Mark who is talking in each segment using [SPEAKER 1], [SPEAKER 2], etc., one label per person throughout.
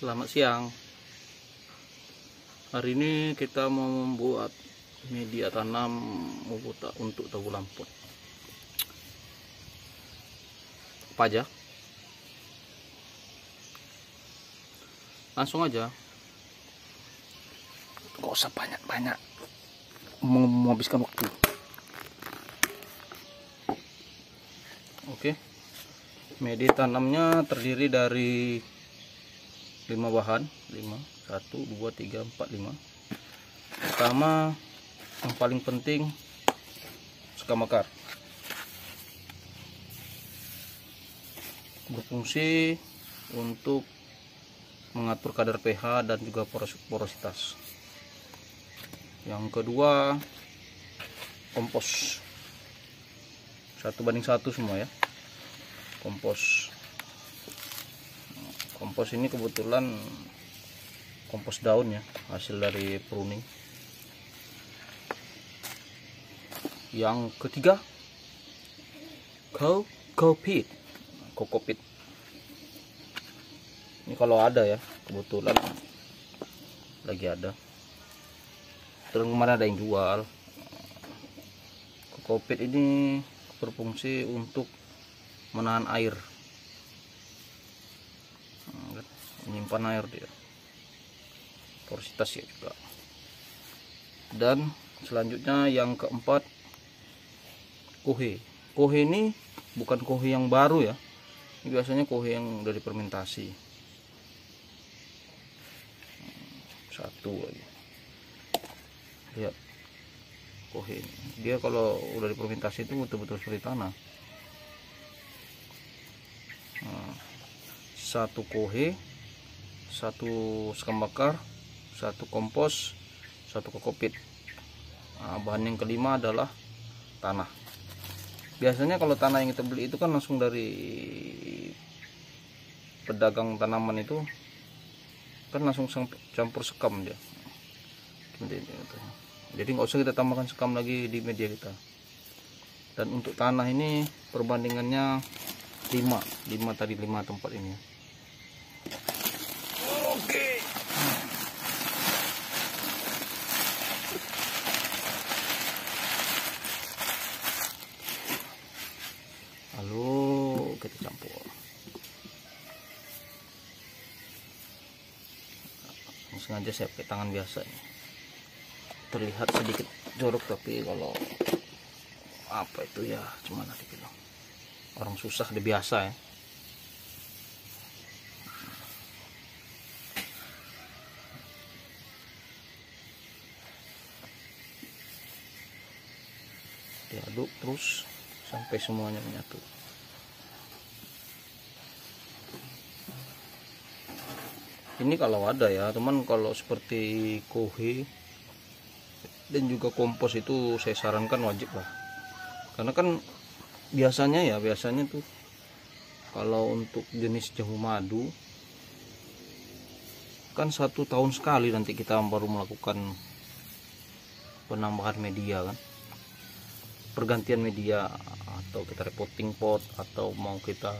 [SPEAKER 1] Selamat siang. Hari ini kita mau membuat media tanam untuk tabu lampot. Apa aja? Langsung aja. Gak usah banyak-banyak menghabiskan waktu. Oke. Media tanamnya terdiri dari 5 bahan, 1, 2, 3, 4, 5. Pertama, yang paling penting sekam akar. Berfungsi untuk mengatur kadar pH dan juga porositas. Yang kedua, kompos 1:1 semua ya. Kompos ini kebetulan kompos daun ya, hasil dari pruning. Yang ketiga, kokopit. Ini kalau ada ya, kebetulan lagi ada. Terus kemarin ada yang jual. Kokopit ini berfungsi untuk menahan air, menyimpan air dia, porositas ya juga. Dan selanjutnya yang keempat, kohe. Kohe ini bukan kohe yang baru ya, ini biasanya kohe yang udah difermentasi. Satu lagi, lihat kohe ini, dia kalau udah difermentasi itu betul-betul seperti tanah. Satu kohe, satu sekam bakar, satu kompos, satu kokopit. Bahan yang kelima adalah tanah. Biasanya kalau tanah yang kita beli itu kan langsung dari pedagang tanaman itu, kan langsung campur sekam dia. Jadi nggak usah kita tambahkan sekam lagi di media kita. Dan untuk tanah ini perbandingannya 5 tadi, 5 tempat ini. Oke. Lalu kita campur. Sengaja saya pakai tangan biasa ini. Terlihat sedikit jorok, tapi kalau apa itu ya cuma nanti gitu. Orang susah udah biasa ya. Diaduk terus sampai semuanya menyatu. Ini kalau ada ya teman, kalau seperti kohe dan juga kompos itu saya sarankan wajib lah, karena kan biasanya tuh kalau untuk jenis jamu madu kan 1 tahun sekali nanti kita baru melakukan penambahan media kan, pergantian media, atau kita repotting pot, atau mau kita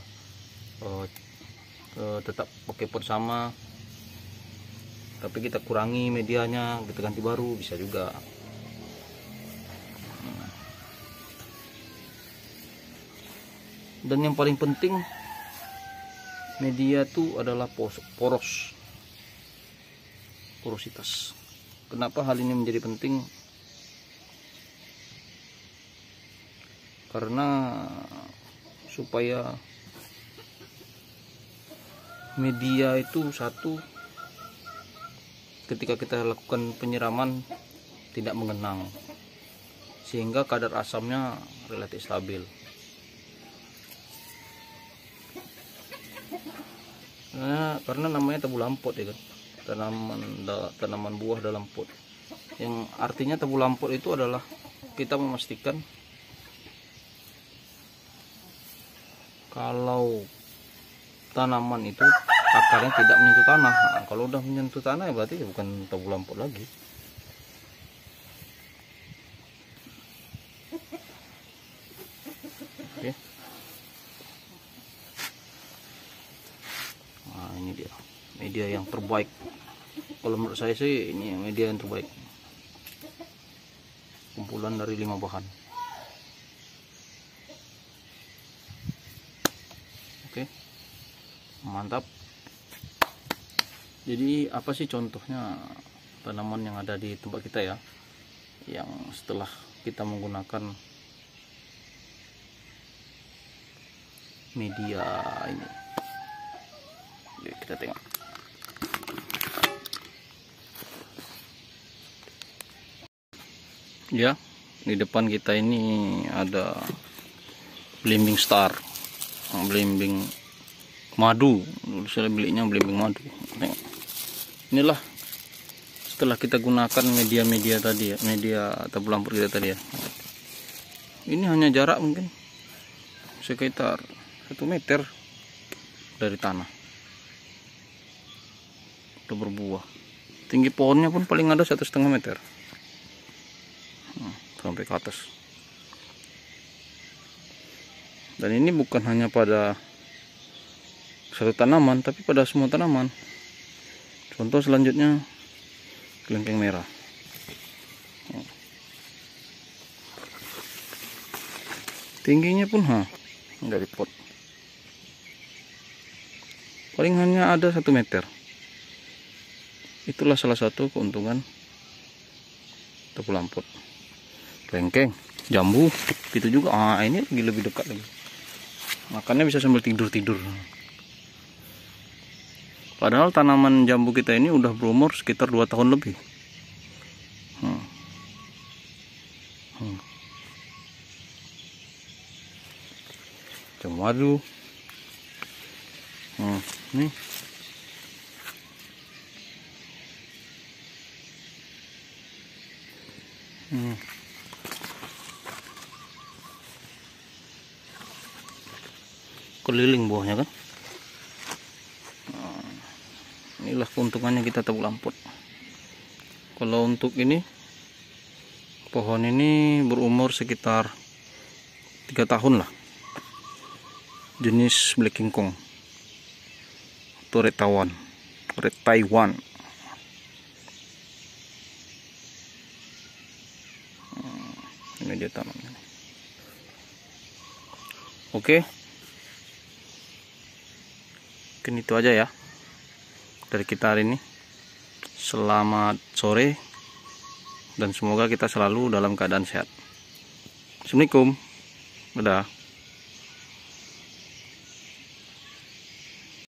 [SPEAKER 1] tetap pakai pot sama tapi kita kurangi medianya, kita ganti baru, bisa juga. Dan yang paling penting, media itu adalah porositas. Kenapa hal ini menjadi penting? Karena supaya media itu satu, ketika kita lakukan penyiraman tidak mengenang, sehingga kadar asamnya relatif stabil. Karena namanya tabu lampot ya kan, tanaman buah dalam pot. Yang artinya tabu lampot itu adalah kita memastikan kalau tanaman itu akarnya tidak menyentuh tanah. Kalau udah menyentuh tanah ya berarti bukan tabu lampot lagi. Oke. Nah, ini dia. media yang terbaik. Kalau menurut saya sih ini media yang terbaik, kumpulan dari 5 bahan. Oke, mantap. Jadi apa sih contohnya tanaman yang ada di tempat kita ya, yang setelah kita menggunakan media ini. Yuk kita tengok. Ya, di depan kita ini ada belimbing star, belimbing madu. Dulu saya belinya belimbing madu. Tengok. Inilah setelah kita gunakan media-media tadi ya, media atau pelampur kita tadi ya. Ini hanya jarak mungkin sekitar 1 meter dari tanah. Udah berbuah. Tinggi pohonnya pun paling ada 1,5 meter. Sampai ke atas. Dan ini bukan hanya pada satu tanaman, tapi pada semua tanaman. Contoh selanjutnya kelengkeng merah. Tingginya pun dari pot paling hanya ada 1 meter. Itulah salah satu keuntungan tebu lamput. Kelengkeng, jambu, itu juga. Ini lebih dekat lagi. Makannya bisa sambil tidur-tidur. Padahal tanaman jambu kita ini udah berumur sekitar 2 tahun lebih. Jambu madu. Nih. Keliling buahnya kan. Inilah keuntungannya kita tebu lamput. Kalau untuk ini, pohon ini berumur sekitar 3 tahun lah. Jenis Black King Kong atau Red Taiwan. Ini dia tanamnya. Oke. Mungkin itu aja ya dari kita hari ini. Selamat sore dan semoga kita selalu dalam keadaan sehat. Assalamualaikum. Dadah.